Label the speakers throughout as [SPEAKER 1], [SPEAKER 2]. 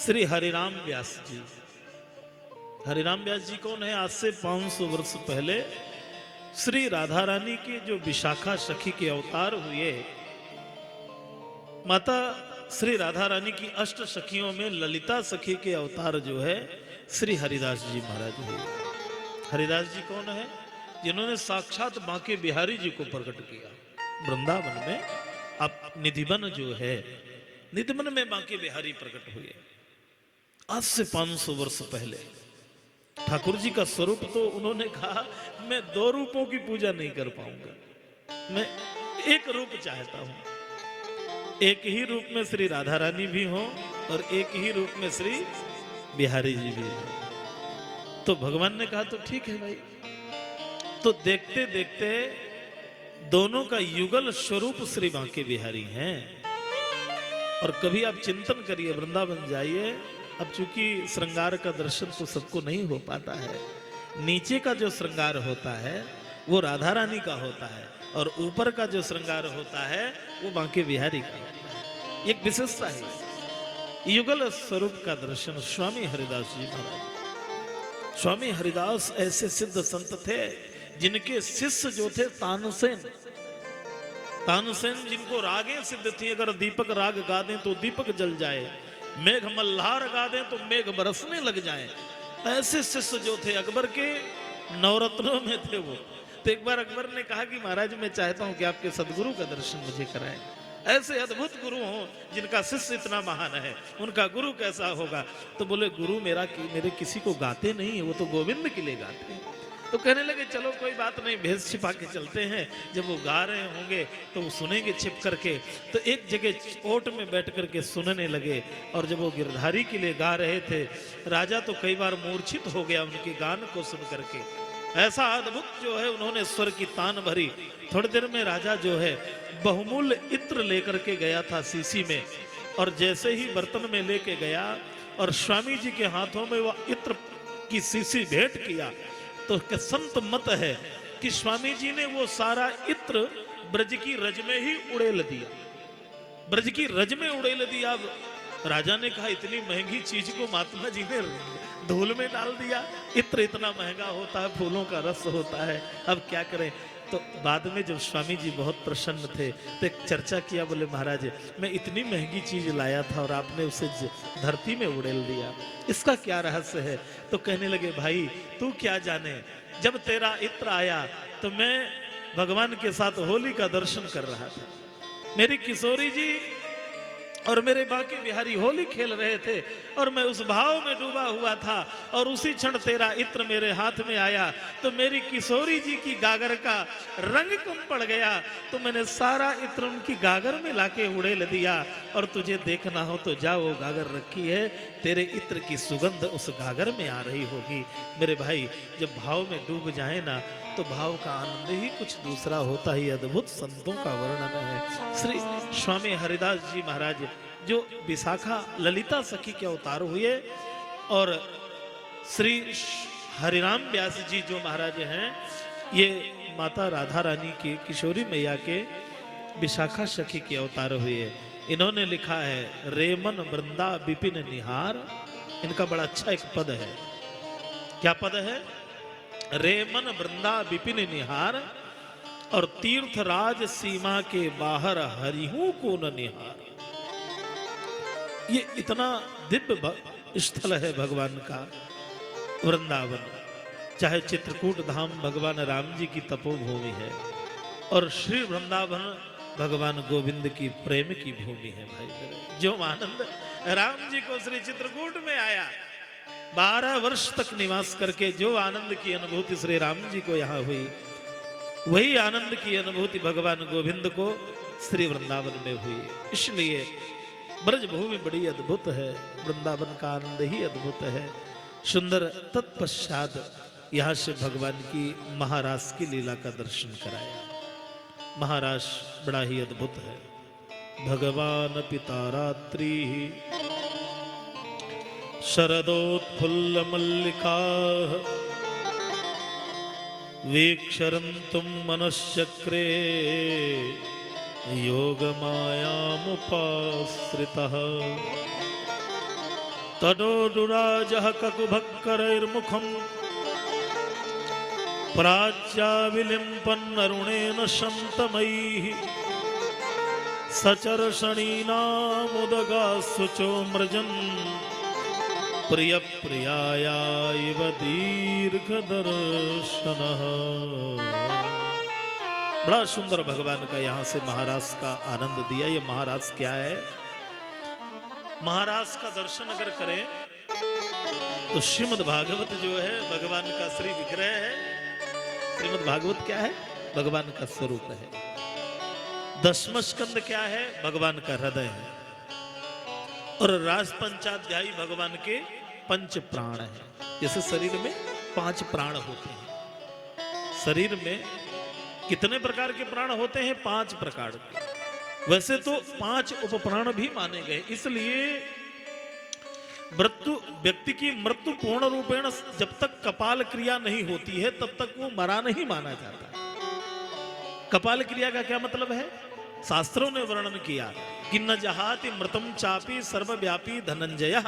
[SPEAKER 1] श्री हरिराम व्यास जी। हरिराम व्यास जी कौन है? आज से 500 वर्ष पहले श्री राधा रानी के जो विशाखा सखी के अवतार हुए, माता श्री राधा रानी की अष्ट सखियों में ललिता सखी के अवतार जो है श्री हरिदास जी महाराज हुए। हरिदास जी कौन है? जिन्होंने साक्षात बांके बिहारी जी को प्रकट किया वृंदावन में। अब निधिवन जो है, निधिवन में बांके बिहारी प्रकट हुए आज से 500 वर्ष पहले। ठाकुर जी का स्वरूप तो उन्होंने कहा मैं 2 रूपों की पूजा नहीं कर पाऊंगा, मैं एक रूप चाहता हूं। एक ही रूप में श्री राधा रानी भी हो और एक ही रूप में श्री बिहारी जी भी हो। तो भगवान ने कहा तो ठीक है भाई। तो देखते देखते दोनों का युगल स्वरूप श्री बांके बिहारी हैं। और कभी आप चिंतन करिए, वृंदावन जाइए। अब चूंकि श्रृंगार का दर्शन तो सबको नहीं हो पाता है, नीचे का जो श्रृंगार होता है वो राधा रानी का होता है और ऊपर का जो श्रृंगार होता है वो बांके बिहारी का होता है। एक विशेषता है युगल स्वरूप का दर्शन। स्वामी हरिदास जी महाराज, स्वामी हरिदास ऐसे सिद्ध संत थे जिनके शिष्य जो थे तानसेन, तानसेन जिनको रागें सिद्ध थी। अगर दीपक राग गा दें तो दीपक जल जाए, मेघ मल्हार गा दें तो मेघ बरसने लग जाए। ऐसे शिष्य जो थे अकबर के नवरत्नों में थे वो। तो एक बार अकबर ने कहा कि महाराज मैं चाहता हूं कि आपके सदगुरु का दर्शन मुझे कराएं। ऐसे अद्भुत गुरु हों जिनका शिष्य इतना महान है, उनका गुरु कैसा होगा? तो बोले गुरु मेरे किसी को गाते नहीं है, वो तो गोविंद के लिए गाते हैं। तो कहने लगे चलो कोई बात नहीं, भेष छिपा के चलते हैं। जब वो गा रहे होंगे तो वो सुनेंगे छिप करके। तो एक जगह ओट में बैठ करके सुनने लगे। और जब वो गिरधारी के लिए गा रहे थे, राजा तो कई बार मूर्छित हो गया उनके गान को सुन करके। ऐसा अद्भुत जो है उन्होंने स्वर की तान भरी। थोड़ी देर में राजा जो है बहुमूल्य इत्र लेकर के गया था सीसी में, और जैसे ही बर्तन में लेके गया और स्वामी जी के हाथों में वह इत्र की सीसी भेंट किया, तो संत मत है कि स्वामी जी ने वो सारा इत्र ब्रज की रज में ही उड़ेल दिया, ब्रज की रज में उड़ेल दिया। अब राजा ने कहा इतनी महंगी चीज को महात्मा जी ने धूल में डाल दिया। इत्र इतना महंगा होता है, फूलों का रस होता है, अब क्या करें? तो बाद में जब स्वामी जी बहुत प्रसन्न थे तो एक चर्चा किया, बोले महाराज मैं इतनी महंगी चीज लाया था और आपने उसे धरती में उड़ेल दिया, इसका क्या रहस्य है? तो कहने लगे भाई तू क्या जाने, जब तेरा इत्र आया तो मैं भगवान के साथ होली का दर्शन कर रहा था। मेरी किशोरी जी और मेरे बांके बिहारी होली खेल रहे थे और मैं उस भाव में डूबा हुआ था। और उसी क्षण तेरा इत्र मेरे हाथ में आया तो मेरी किशोरी जी की गागर का रंग कम पड़ गया, तो मैंने सारा इत्र उनकी गागर में लाके उड़ेल दिया। और तुझे देखना हो तो जा, वो गागर रखी है, तेरे इत्र की सुगंध उस गागर में आ रही होगी। मेरे भाई जब भाव में डूब जाए ना तो भाव का आनंद ही कुछ दूसरा होता ही। अद्भुत संतों का वर्णन है। श्री स्वामी हरिदास जी महाराज जो विशाखा ललिता सखी के अवतार हुए, और श्री हरिराम व्यास जी जो महाराज हैं ये माता राधा रानी की किशोरी मैया के विशाखा सखी के अवतार हुए। इन्होंने लिखा है रेमन वृंदा विपिन निहार। इनका बड़ा अच्छा एक पद है। क्या पद है? रेमन वृंदा विपिन निहार और तीर्थराज सीमा के बाहर हरिहू को न निहार। ये इतना दिव्य स्थल है भगवान का वृंदावन। चाहे चित्रकूट धाम भगवान राम जी की तपोभूमि है और श्री वृंदावन भगवान गोविंद की प्रेम की भूमि है। भाई जो आनंद राम जी को श्री चित्रकूट में आया, 12 वर्ष तक निवास करके जो आनंद की अनुभूति श्री राम जी को यहाँ हुई, वही आनंद की अनुभूति भगवान गोविंद को श्री वृंदावन में हुई। इसलिए ब्रजभूमि बड़ी अद्भुत है, वृंदावन का आनंद ही अद्भुत है, सुंदर। तत्पश्चात यहाँ से भगवान की महारास की लीला का दर्शन कराया। महारास बड़ा ही अद्भुत है। भगवान पिता रात्रि शरदोत्फुल्ल मल्लिका वीक्षरन्तुं मनश्चक्रे योगमायामुपाश्रितः तदोडुराजः ककुभक्करैर्मुखम् प्राच्याविलिम्पन्नरुणेन शन्तमैः सचर्षणीनामुदगास्सुचो मृजन् प्रियप्रियाया इव दीर्घदर्शनः। बड़ा सुंदर भगवान का यहाँ से महाराज का आनंद दिया। ये महाराज क्या है? महाराज का दर्शन अगर करें तो श्रीमद् भागवत जो है भगवान का श्री विग्रह है। श्रीमद् भागवत क्या है? भगवान का स्वरूप है। दसवां स्कंद क्या है? भगवान का हृदय है। और राज पंचाध्यायी भगवान के पंच प्राण है। जैसे शरीर में 5 प्राण होते हैं। शरीर में कितने प्रकार के प्राण होते हैं? 5 प्रकार के। वैसे तो 5 उपप्राण भी माने गए। इसलिए मृत्यु व्यक्ति की मृत्यु पूर्ण रूपेण जब तक कपाल क्रिया नहीं होती है तब तक वो मरा नहीं माना जाता। कपाल क्रिया का क्या मतलब है? शास्त्रों ने वर्णन किया कि न जहाति मृतम चापी सर्वव्यापी धनंजय।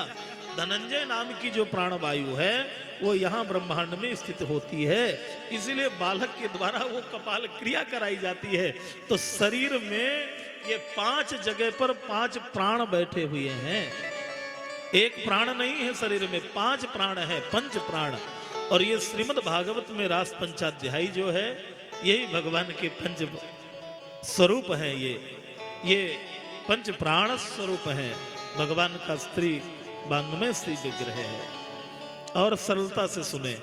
[SPEAKER 1] धनंजय नाम की जो प्राणवायु है वो यहाँ ब्रह्मांड में स्थित होती है। इसीलिए बालक के द्वारा वो कपाल क्रिया कराई जाती है। तो शरीर में ये 5 जगह पर 5 प्राण बैठे हुए हैं। एक प्राण नहीं है शरीर में, 5 प्राण है, पंच प्राण। और ये श्रीमद् भागवत में रास पंचाध्यायी जो है यही भगवान के पंच स्वरूप है। ये पंच प्राण स्वरूप है भगवान का स्त्री वांग्मय श्री विग्रह है। और सरलता से सुने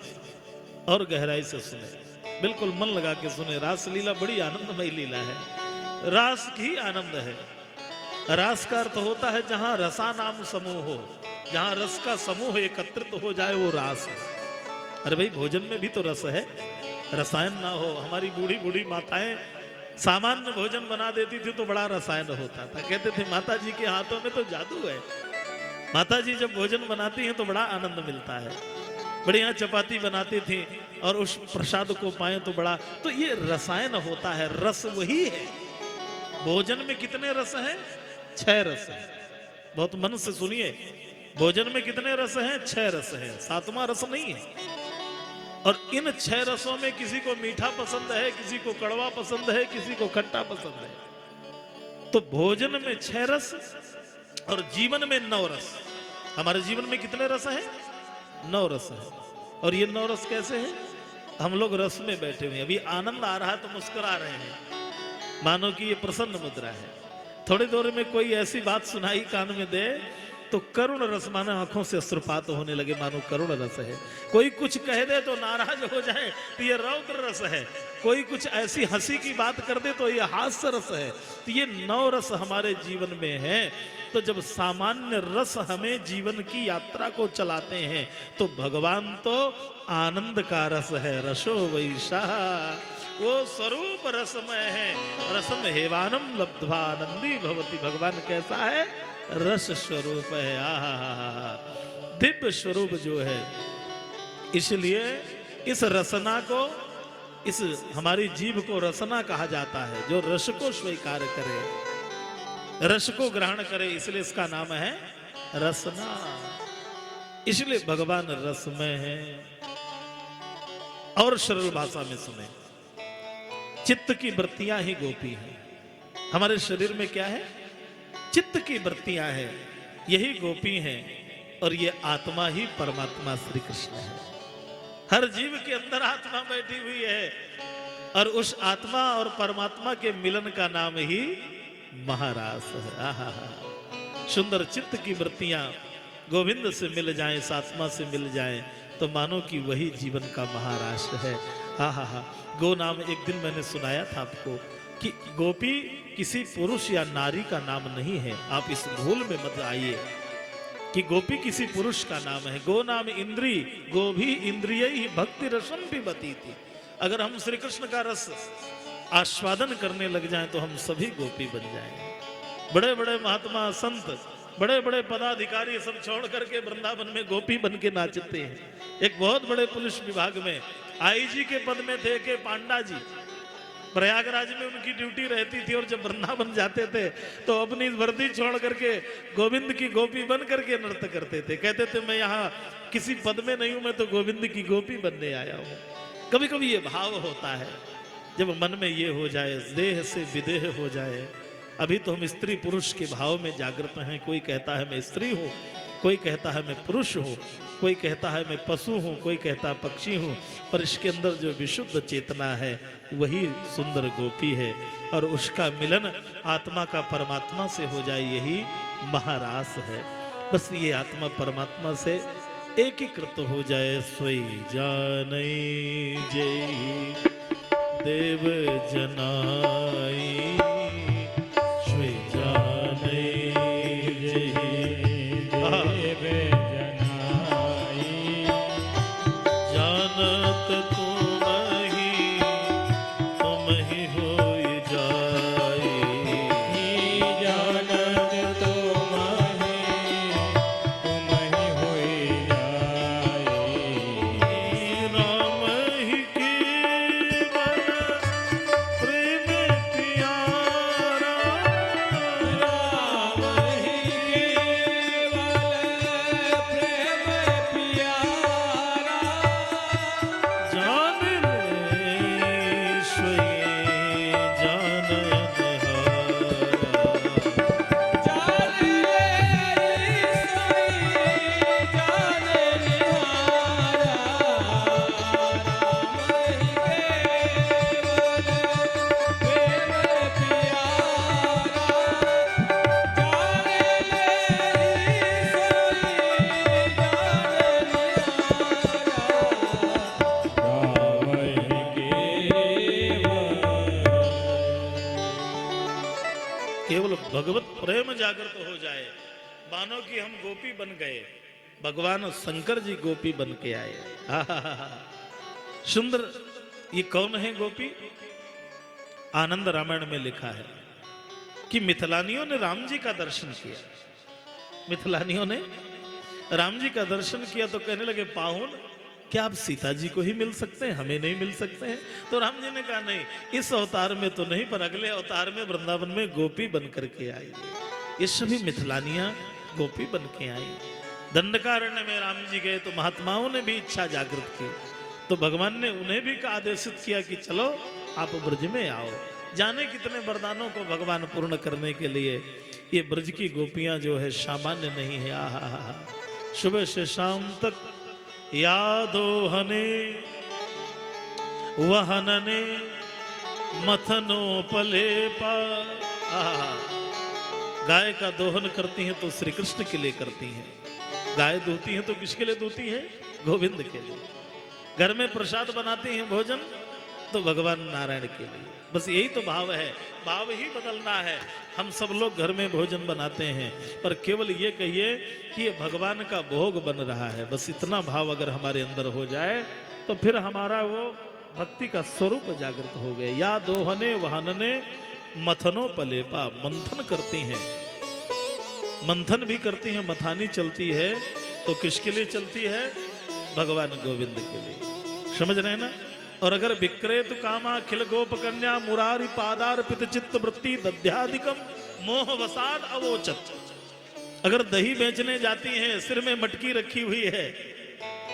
[SPEAKER 1] और गहराई से सुने, बिल्कुल मन लगा के सुने। रास लीला बड़ी आनंदमय लीला है। रास की आनंद है। रास का अर्थ होता है जहां रसा नाम समूह हो, जहां रस का समूह एकत्रित हो जाए वो रास है। अरे भाई भोजन में भी तो रस है, रसायन ना हो। हमारी बूढ़ी बूढ़ी माताएं सामान्य भोजन बना देती थी तो बड़ा रसायन होता था। कहते थे माता जी के हाथों में तो जादू है। माता जी जब भोजन बनाती हैं तो बड़ा आनंद मिलता है। बढ़िया चपाती बनाती थी और उस प्रसाद को पाए तो बड़ा। तो ये रसायन होता है, रस वही है। भोजन में कितने रस हैं? 6 रस हैं। बहुत मन से सुनिए, भोजन में कितने रस हैं? 6 रस हैं। 7वां रस नहीं है। और इन 6 रसों में किसी को मीठा पसंद है, किसी को कड़वा पसंद है, किसी को खट्टा पसंद है। तो भोजन में 6 रस और जीवन में 9 रस। हमारे जीवन में कितने रस हैं? 9 रस है। और ये 9 रस कैसे हैं? हम लोग रस में बैठे हुए हैं। अभी आनंद आ रहा है तो मुस्कुरा रहे हैं, मानो कि ये प्रसन्न मुद्रा है। थोड़ी देर में कोई ऐसी बात सुनाई कान में दे तो करुण रस, मानो आंखों से अश्रुपात होने लगे, मानो करुण रस है। कोई कुछ कह दे तो नाराज हो जाए तो ये रौद्र रस है। कोई कुछ ऐसी हंसी की बात कर दे तो ये हास्य रस है। तो ये 9 रस हमारे जीवन में है। तो जब सामान्य रस हमें जीवन की यात्रा को चलाते हैं तो भगवान तो आनंद का रस है। रसो वैशाह, वो स्वरूप रसमय है। रसम हेवानम लब्ध्वा आनंदी भवति। भगवान कैसा है? रस स्वरूप है। आहा, दिव्य स्वरूप जो है। इसलिए इस रसना को, इस हमारी जीभ को रसना कहा जाता है। जो रस को स्वीकार करे, रस को ग्रहण करे, इसलिए इसका नाम है रसना। इसलिए भगवान रसमय है। और सरल भाषा में सुने, चित्त की वृत्तियां ही गोपी हैं। हमारे शरीर में क्या है? चित्त की वृत्तियां हैं, यही गोपी हैं। और ये आत्मा ही परमात्मा श्री कृष्ण है। हर जीव के अंदर आत्मा बैठी हुई है और उस आत्मा और परमात्मा के मिलन का नाम ही महारास है। आहा, सुंदर चित्त की वृत्तियां गोविंद से मिल जाएं, इस आत्मा से मिल जाएं तो मानो कि वही जीवन का महारास है। आहा, गो नाम एक दिन मैंने सुनाया था आपको कि गोपी किसी पुरुष या नारी का नाम नहीं है। आप इस भूल में मत आइए कि गोपी किसी पुरुष का नाम है। गो नाम इंद्री, गो भी इंद्रिय ही भक्ति रसम भी बती थी। अगर हम श्री कृष्ण का रस आस्वादन करने लग जाएं तो हम सभी गोपी बन जाएंगे। बड़े बड़े महात्मा संत, बड़े बड़े पदाधिकारी सब छोड़ करके वृंदावन में गोपी बन के नाचते हैं। एक बहुत बड़े पुलिस विभाग में आईजी के पद में थे के पांडा जी, प्रयागराज में उनकी ड्यूटी रहती थी और जब वृंदावन जाते थे तो अपनी वर्दी छोड़ करके गोविंद की गोपी बन करके नृत्य करते थे। कहते थे मैं यहाँ किसी पद में नहीं हूं, मैं तो गोविंद की गोपी बनने आया हूं। कभी कभी ये भाव होता है, जब मन में ये हो जाए, देह से विदेह हो जाए। अभी तो हम स्त्री पुरुष के भाव में जागृत हैं। कोई कहता है मैं स्त्री हूं, कोई कहता है मैं पुरुष हूं, कोई कहता है मैं पशु हूं, कोई कहता है पक्षी हूं, पर इसके अंदर जो विशुद्ध चेतना है वही सुंदर गोपी है। और उसका मिलन आत्मा का परमात्मा से हो जाए, यही महारास है। बस ये आत्मा परमात्मा से एकीकृत हो जाए। सोई जानै जय देव जनाई, सोई जानै जय देव जनाई, जानत तुम ही होई जाई,
[SPEAKER 2] जानत तुम ही होई जाई।
[SPEAKER 1] राम ही केवल प्रेम प्यारा,
[SPEAKER 2] राम ही केवल प्रेम प्यारा,
[SPEAKER 1] जान ले सोई जानन हारा।
[SPEAKER 2] जान ले सोई जान निहारा। राम ही केवल प्रेम प्यारा, जान ले सोई
[SPEAKER 1] केवल भगवत प्रेम जागृत हो जाए, मानो कि हम गोपी बन गए। भगवान शंकर जी गोपी बन के आए। आहाहा। सुंदर। ये कौन है गोपी? आनंद रामायण में लिखा है कि मिथिलानियों ने राम जी का दर्शन किया। मिथिलानियों ने राम जी का दर्शन किया तो कहने लगे पाहुन क्या आप सीता जी को ही मिल सकते हैं, हमें नहीं मिल सकते हैं? तो राम जी ने कहा नहीं, इस अवतार में तो नहीं, पर अगले अवतार में वृंदावन में गोपी बन करके आई। ये सभी मिथिलानियां गोपी बन के आई। दंडकारण्य में राम जी गए तो महात्माओं ने भी इच्छा जागृत की, तो भगवान ने उन्हें भी आदेशित किया कि चलो आप ब्रज में आओ। जाने कितने वरदानों को भगवान पूर्ण करने के लिए ये ब्रज की गोपियां जो है सामान्य नहीं है। आहा। सुबह से शाम तक यादोहने वहनने मथनो पले पा। गाय का दोहन करती हैं तो श्री कृष्ण के लिए करती हैं। गाय दूहती हैं तो किसके लिए दूहती है? गोविंद के लिए। घर में प्रसाद बनाती हैं भोजन तो भगवान नारायण के लिए। बस यही तो भाव है, भाव ही बदलना है। हम सब लोग घर में भोजन बनाते हैं, पर केवल ये कहिए कि ये भगवान का भोग बन रहा है। बस इतना भाव अगर हमारे अंदर हो जाए तो फिर हमारा वो भक्ति का स्वरूप जागृत हो गए। या दोहने वहनने मथनो पलेपा। मंथन करती हैं, मंथन भी करती हैं, मथानी चलती है तो किसके लिए चलती है? भगवान गोविंद के लिए। समझ रहे हैं ना? और अगर विक्रेत कामा खिल गोप कन्या मुरारी पादार्पित चित्त वृत्ति दध्यादिकम मोह वसाद अवोचत। अगर दही बेचने जाती हैं, सिर में मटकी रखी हुई है,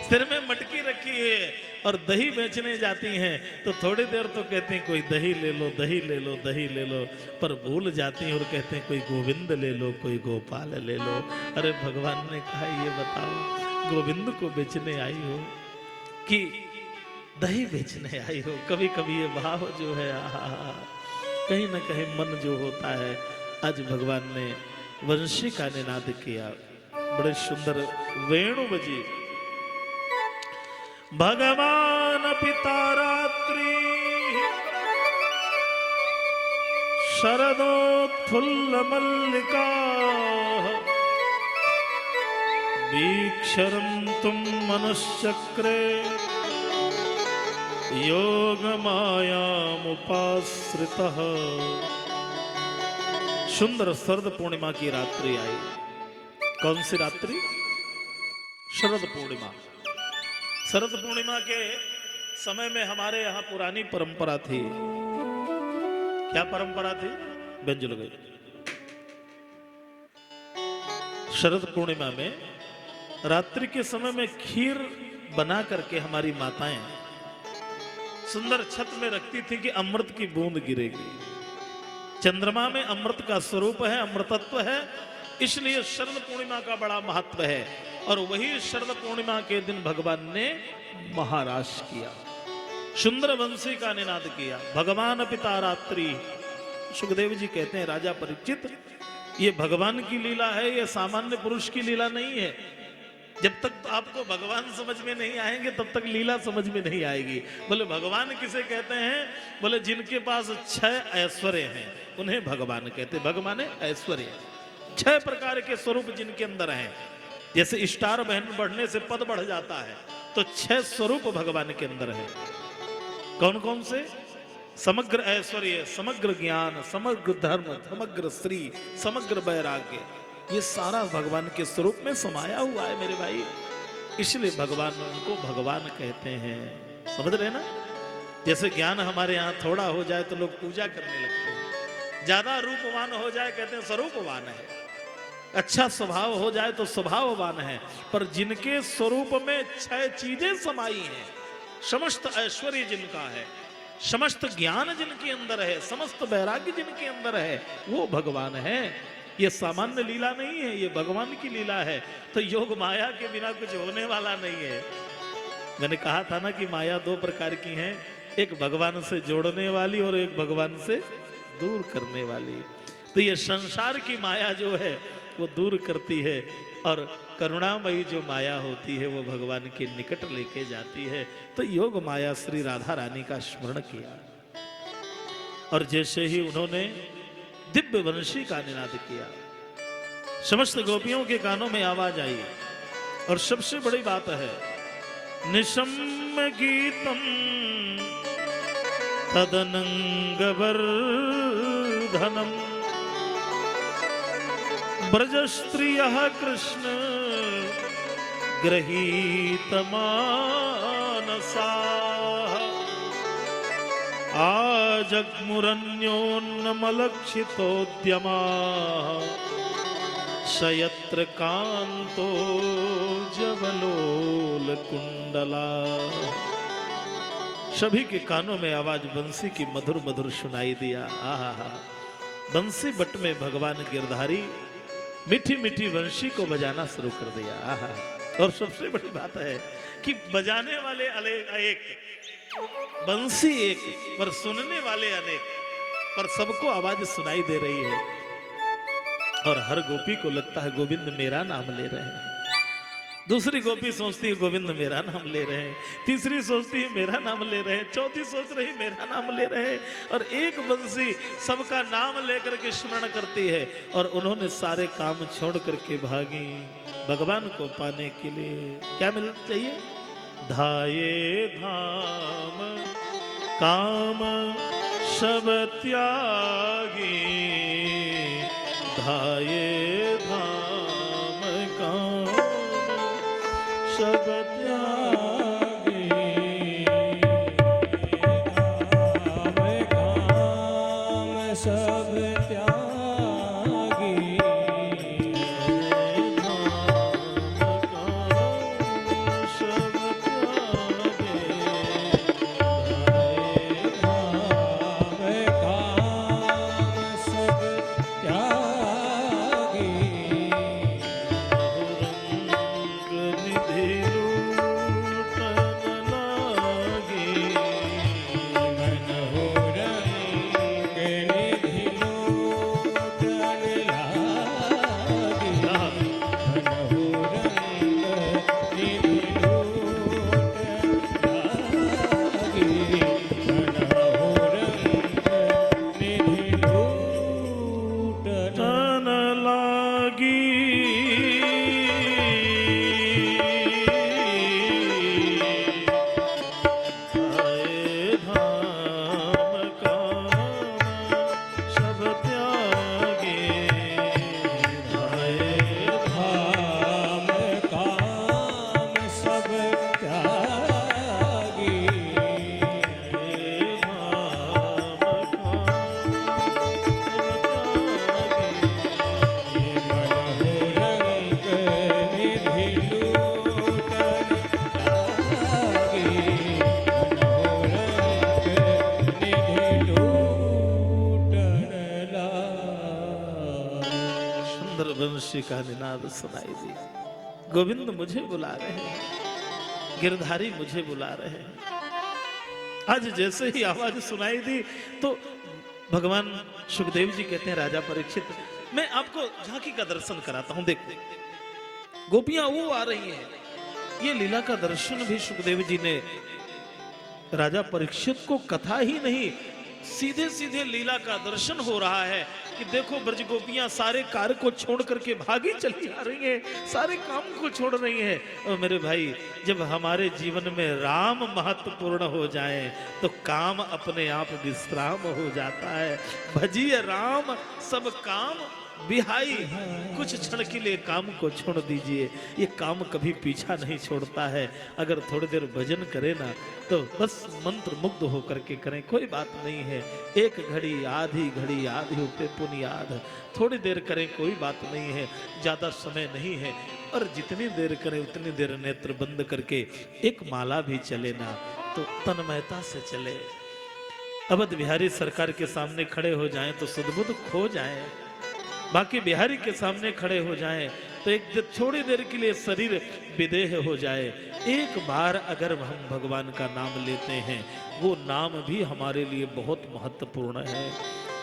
[SPEAKER 1] सिर में मटकी रखी है और दही बेचने जाती हैं तो थोड़ी देर तो कहते हैं कोई दही ले लो, दही ले लो, दही ले लो, पर भूल जाती हैं और कहते हैं कोई गोविंद ले लो, कोई गोपाल ले लो। अरे भगवान ने कहा ये बताओ गोविंद को बेचने आई हो कि दही बेचने आई हो? कभी कभी ये भाव जो है कहीं ना कहीं मन जो होता है। आज भगवान ने वंशी का निनाद किया, बड़े सुंदर वेणु बजी। भगवान पिता रात्रि शरदोत्फुल्ल मल्लिका वीक्षरन्तुं मनुश्चक्रे योग मायामुपाश्रितः। सुंदर शरद पूर्णिमा की रात्रि आई। कौन सी रात्रि? शरद पूर्णिमा। शरद पूर्णिमा के समय में हमारे यहाँ पुरानी परंपरा थी क्या परंपरा थी? व्यंजुल गई। शरद पूर्णिमा में रात्रि के समय में खीर बना करके हमारी माताएं सुंदर छत में रखती थी कि अमृत की बूंद गिरेगी। चंद्रमा में अमृत का स्वरूप है, अमृतत्व है, इसलिए शरद पूर्णिमा का बड़ा महत्व है। और वही शरद पूर्णिमा के दिन भगवान ने महारास किया, सुंदर वंशी का निनाद किया। भगवान पिता रात्रि, सुखदेव जी कहते हैं राजा परीक्षित, ये भगवान की लीला है, ये सामान्य पुरुष की लीला नहीं है। जब तक तो आपको भगवान समझ में नहीं आएंगे तब तक लीला समझ में नहीं आएगी। बोले भगवान किसे कहते हैं? बोले जिनके पास 6 ऐश्वर्य हैं उन्हें भगवान कहते हैं। भगवान ऐश्वर्य, 6 प्रकार के स्वरूप जिनके अंदर हैं। जैसे स्टार बहन बढ़ने से पद बढ़ जाता है, तो 6 स्वरूप भगवान के अंदर है। कौन कौन से? समग्र ऐश्वर्य, समग्र ज्ञान, समग्र धर्म, समग्र श्री, समग्र वैराग्य, ये सारा भगवान के स्वरूप में समाया हुआ है मेरे भाई। इसलिए भगवान उनको भगवान कहते हैं। समझ रहे ना? जैसे ज्ञान हमारे यहाँ थोड़ा हो जाए तो लोग पूजा करने लगते हैं, ज्यादा रूपवान हो जाए कहते हैं स्वरूपवान है, अच्छा स्वभाव हो जाए तो स्वभाववान है। पर जिनके स्वरूप में 6 चीजें समाई हैं, समस्त ऐश्वर्य जिनका है, समस्त ज्ञान जिनके अंदर है, समस्त वैराग्य जिनके अंदर है, वो भगवान है। ये सामान्य लीला नहीं है, ये भगवान की लीला है। तो योग माया के बिना कुछ होने वाला नहीं है। मैंने कहा था ना कि माया 2 प्रकार की है, एक भगवान से जोड़ने वाली और एक भगवान से दूर करने वाली। तो ये संसार की माया जो है वो दूर करती है, और करुणामयी जो माया होती है वो भगवान के निकट लेके जाती है। तो योग माया श्री राधा रानी का स्मरण किया, और जैसे ही उन्होंने दिव्य वंशी का निनाद किया, समस्त गोपियों के कानों में आवाज आई। और सबसे बड़ी बात है, निशम्य गीतम तदनंग वर्धनम ब्रज स्त्रियः कृष्ण गृहीत मानसाः आजग्मुरन्योन्नमलक्षितोद्यमाः शयत्र कान्तो जवलोलकुण्डला। सभी के कानों में आवाज बंसी की मधुर मधुर सुनाई दिया। आहा, बंसी बट में भगवान गिरधारी मीठी मीठी वंशी को बजाना शुरू कर दिया। आहा, और सबसे बड़ी बात है कि बजाने वाले एक, बंसी एक, पर सुनने वाले अनेक, पर सबको आवाज सुनाई दे रही है। और हर गोपी को लगता है गोविंद मेरा नाम ले रहे हैं। दूसरी गोपी सोचती है गोविंद मेरा नाम ले रहे हैं, तीसरी सोचती है मेरा नाम ले रहे हैं, चौथी सोच रही मेरा नाम ले रहे हैं, और एक बंसी सबका नाम लेकर के स्मरण करती है। और उन्होंने सारे काम छोड़ करके भागी भगवान को पाने के लिए। क्या मिलना चाहिए? धाये धाम काम सब त्यागी, धाये धाम काम सब त्यागी,
[SPEAKER 2] धाम काम सब त्यागी,
[SPEAKER 1] बंशी का निनाद सुनाई दी। गोविंद मुझे बुला रहे हैं, गिरधारी मुझे बुला रहे हैं। आज जैसे ही आवाज सुनाई दी तो भगवान सुखदेव जी कहते हैं, राजा परीक्षित, मैं आपको झांकी का दर्शन कराता हूं। देख, गोपियां वो आ रही हैं। ये लीला का दर्शन भी सुखदेव जी ने राजा परीक्षित को कथा ही नहीं, सीधे सीधे लीला का दर्शन हो रहा है कि देखो ब्रज गोपियां सारे कार्य को छोड़ करके भागी चली आ रही हैं, सारे काम को छोड़ रही हैं। और मेरे भाई, जब हमारे जीवन में राम महत्वपूर्ण हो जाए तो काम अपने आप विश्राम हो जाता है। भजिए राम सब काम बिहाई, कुछ क्षण के लिए काम को छोड़ दीजिए। ये काम कभी पीछा नहीं छोड़ता है। अगर थोड़ी देर भजन करें ना तो बस मंत्र मुग्ध होकर के करें, कोई बात नहीं है। एक घड़ी आधी उपे पुनियाद, थोड़ी देर करें कोई बात नहीं है, ज्यादा समय नहीं है। और जितनी देर करें उतनी देर नेत्र बंद करके एक माला भी चले ना तो तन्मयता से चले। अवध बिहारी सरकार के सामने खड़े हो जाएं तो सुध-बुध खो जाए, बाकी बिहारी के सामने खड़े हो जाएं तो एक थोड़ी देर के लिए शरीर विदेह हो जाए। एक बार अगर हम भगवान का नाम लेते हैं, वो नाम भी हमारे लिए बहुत महत्वपूर्ण है।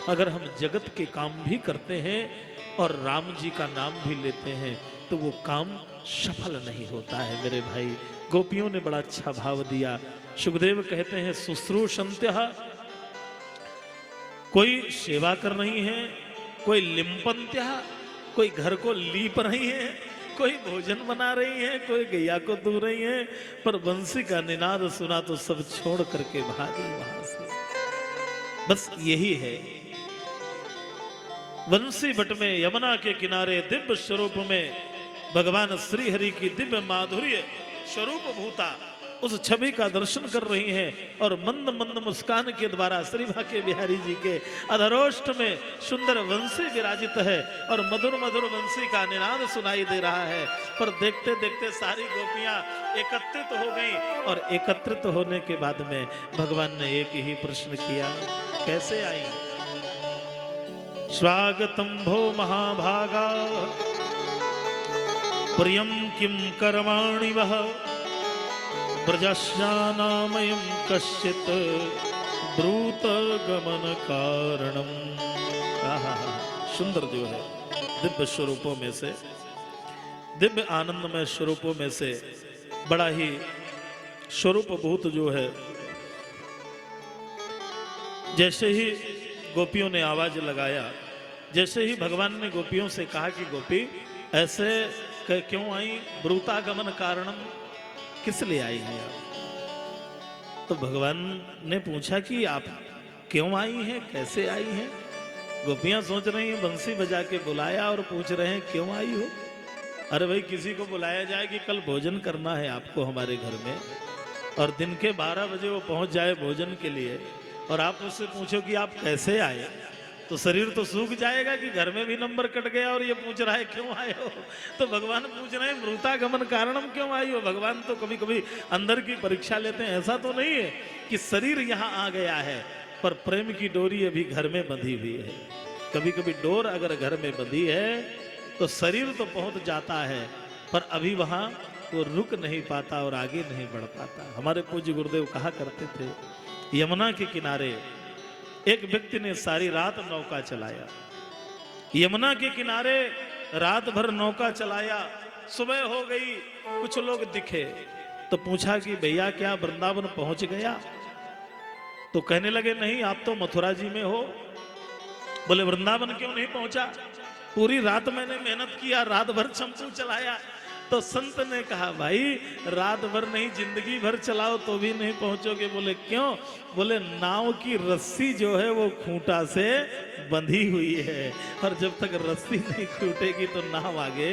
[SPEAKER 1] अगर हम जगत के काम भी करते हैं और राम जी का नाम भी लेते हैं तो वो काम सफल नहीं होता है। मेरे भाई, गोपियों ने बड़ा अच्छा भाव दिया। सुखदेव कहते हैं, शुश्रूषन्त्यः, कोई सेवा कर रही है, कोई लिम्पन्त्यः, कोई घर को लीप रही है, कोई भोजन बना रही है, कोई गैया को धो रही है, पर बंसी का निनाद सुना तो सब छोड़ करके भागी वहां से। बस यही है। बंसी बट में यमुना के किनारे दिव्य स्वरूप में भगवान श्री हरि की दिव्य माधुर्य स्वरूप भूता उस छवि का दर्शन कर रही हैं और मंद मंद मुस्कान के द्वारा श्री भाके बिहारी जी के अधरोष्ठ में सुंदर वंशी विराजित है और मधुर मधुर वंशी का निनाद सुनाई दे रहा है। पर देखते देखते सारी गोपियां एकत्रित हो गईं और एकत्रित होने के बाद में भगवान ने एक ही प्रश्न किया, कैसे आई? स्वागतम भो महाभागा प्रियम किम कर्माणि वह ब्रजस्नामयं कश्चित ब्रूत गमन कारणम। सुंदर जो है दिव्य स्वरूपों में से, दिव्य आनंदमय स्वरूपों में से बड़ा ही स्वरूप भूत जो है, जैसे ही गोपियों ने आवाज लगाया, जैसे ही भगवान ने गोपियों से कहा कि गोपी ऐसे क्यों आई, ब्रूतागमन कारणम, किस लिए आई हैं आप? तो भगवान ने पूछा कि आप क्यों आई हैं, कैसे आई हैं? गोपियां सोच रही हैं बंसी बजा के बुलाया और पूछ रहे हैं क्यों आई हो। अरे भाई, किसी को बुलाया जाए कि कल भोजन करना है आपको हमारे घर में, और दिन के 12 बजे वो पहुंच जाए भोजन के लिए, और आप उससे पूछो कि आप कैसे आए, तो शरीर तो सूख जाएगा कि घर में भी नंबर कट गया और ये पूछ रहा है क्यों आए हो। तो भगवान पूछ रहे हैं मृतागमन कारणम, क्यों आई हो। भगवान तो कभी कभी अंदर की परीक्षा लेते हैं। ऐसा तो नहीं है कि शरीर यहाँ आ गया है, पर प्रेम की डोरी अभी घर में बंधी हुई है। कभी कभी डोर अगर घर में बंधी है तो शरीर तो पहुंच जाता है, पर अभी वहां वो रुक नहीं पाता और आगे नहीं बढ़ पाता। हमारे पूज्य गुरुदेव कहा करते थे, यमुना के किनारे एक व्यक्ति ने सारी रात नौका चलाया, यमुना के किनारे रात भर नौका चलाया। सुबह हो गई, कुछ लोग दिखे तो पूछा कि भैया क्या वृंदावन पहुंच गया? तो कहने लगे नहीं, आप तो मथुरा जी में हो। बोले वृंदावन क्यों नहीं पहुंचा? पूरी रात मैंने मेहनत किया, रात भर चंपू चलाया। तो संत ने कहा भाई रात भर नहीं, जिंदगी भर चलाओ तो भी नहीं पहुंचोगे। बोले क्यों? बोले नाव की रस्सी जो है वो खूंटा से बंधी हुई है, और जब तक रस्सी नहीं खूटेगी तो नाव आगे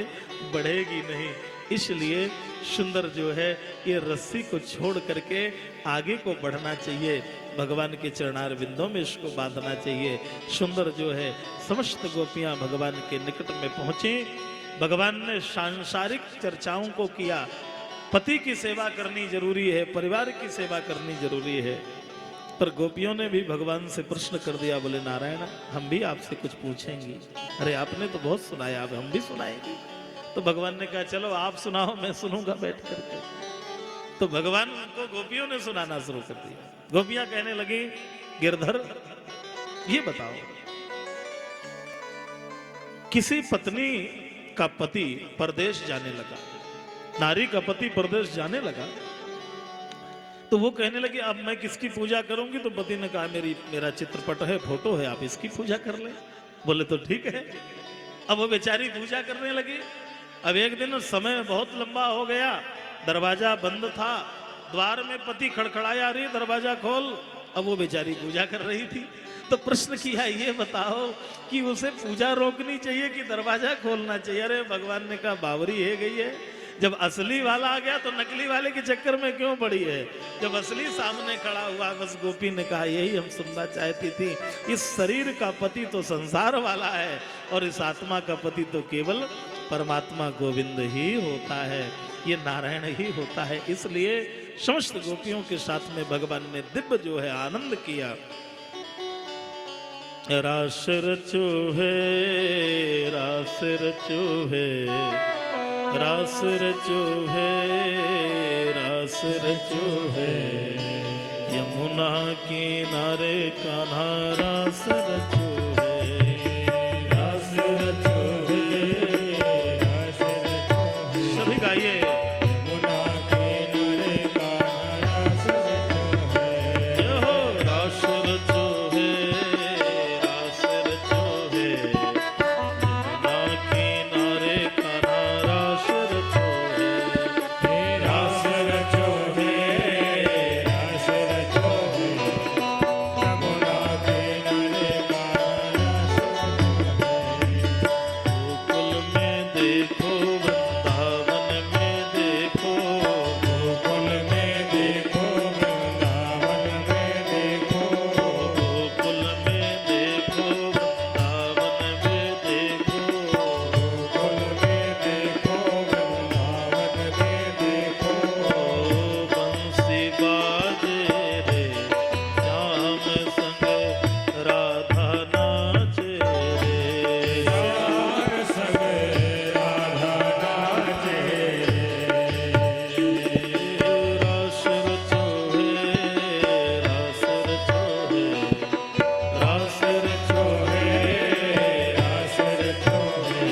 [SPEAKER 1] बढ़ेगी नहीं। इसलिए सुंदर जो है ये रस्सी को छोड़ करके आगे को बढ़ना चाहिए, भगवान के चरणार बिंदों में इसको बांधना चाहिए। सुंदर जो है समस्त गोपियां भगवान के निकट में पहुंची। भगवान ने सांसारिक चर्चाओं को किया, पति की सेवा करनी जरूरी है, परिवार की सेवा करनी जरूरी है, पर गोपियों ने भी भगवान से प्रश्न कर दिया, बोले नारायण हम भी आपसे कुछ पूछेंगे। अरे आपने तो बहुत सुनाया, अब हम भी सुनाएंगे। तो भगवान ने कहा चलो आप सुनाओ, मैं सुनूंगा बैठ करके। तो भगवान को गोपियों ने सुनाना शुरू कर दिया। गोपियां कहने लगी, गिरधर ये बताओ, किसी पत्नी का पति परदेश जाने लगा, नारी का पति परदेश जाने लगा, तो वो कहने लगी अब मैं किसकी पूजा करूंगी? तो पति ने कहा मेरा चित्रपट है, फोटो है, आप इसकी पूजा कर ले। बोले तो ठीक है। अब वो बेचारी पूजा करने लगी। अब एक दिन समय बहुत लंबा हो गया, दरवाजा बंद था, द्वार में पति खड़खड़ाया, अरे दरवाजा खोल। अब वो बेचारी पूजा कर रही थी। तो प्रश्न किया, ये बताओ कि उसे पूजा रोकनी चाहिए कि दरवाजा खोलना चाहिए? अरे भगवान ने कहा बावरी है गई है, जब असली वाला आ गया तो नकली वाले के चक्कर में क्यों पड़ी है? जब असली सामने खड़ा हुआ, बस गोपी ने कहा यही हम सुनना चाहती थी, इस शरीर का पति तो संसार वाला है और इस आत्मा का पति तो केवल परमात्मा गोविंद ही होता है, ये नारायण ही होता है। इसलिए समस्त गोपियों के साथ में भगवान ने दिव्य जो है आनंद किया। रास रचो है, रास रचो है, रास रचो है, रास रचो है, यमुना किनारे कान्हा रास रचो है, रास रचो है, रास रचो है। सभी गाइए। यमुना किनारे कान्हा रास रचो है, जय हो। रास रचो है, रास रचो है, यमुना किनारे कान्हा रास रचो है, रास रचो है, रास रचो है, यमुना किनारे कान्हा रास रचो है। गोकुल में देखो, वृंदावन में देखो, गोकुल में देखो, वृंदावन में देखो, गोकुल में देखो, वृंदावन में देखो, गोकुल में देखो, वृंदावन में देखो, बंसी बाजे रे श्याम संग राधा नाचे रे, श्याम संग राधा नाचे रे। रास रचो है, रास रचो है, रास रचो है, रास रचो है,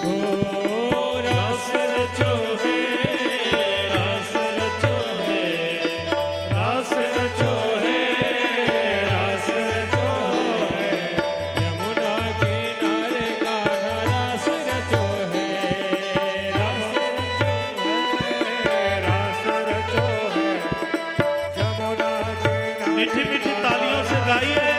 [SPEAKER 1] ओ रास रचो है, रास रचो है, रास रचो है, रास रचो है, यमुना किनारे कान्हा रास रचो है, रास रचो है, रास रचो है, यमुना किनारे। मीठी मीठी तालियों से गाइए।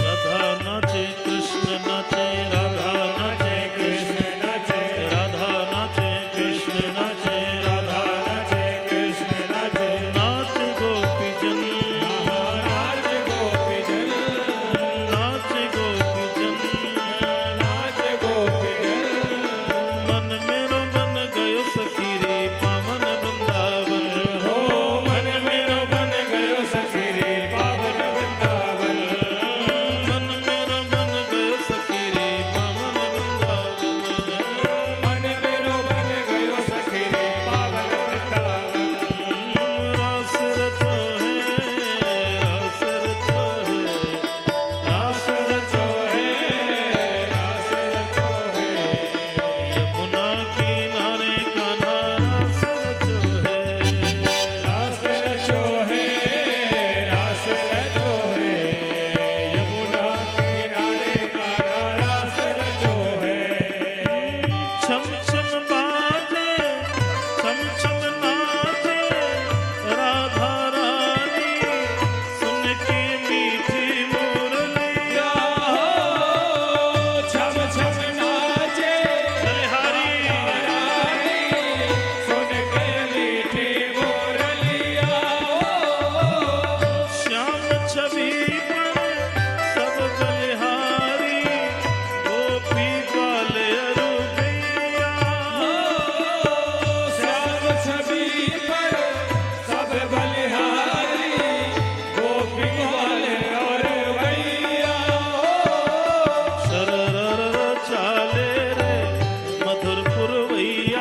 [SPEAKER 1] राधा नाचे कृष्ण नाचे, राधा नाचे कृष्ण नाचे, राधा नाचे कृष्ण नाचे, राधा नाचे कृष्ण नाचे, नाच गोपी जन, नाच गोपी जन, नाच गोपी जन, नाच गोपी जन। मन मेरो बन गयो सखी रे पावन वृंदावन, हो मन मेरो बन गयो सखी रे पावन वृंदावन, मन मेरो बन गयो सखी रे पावन वृंदावन, मन मेरो बन गयो सखी रे पावन वृंदावन। रास रचो है, रास रचो है, रास रचो है, रास रचो है, यमुना भैया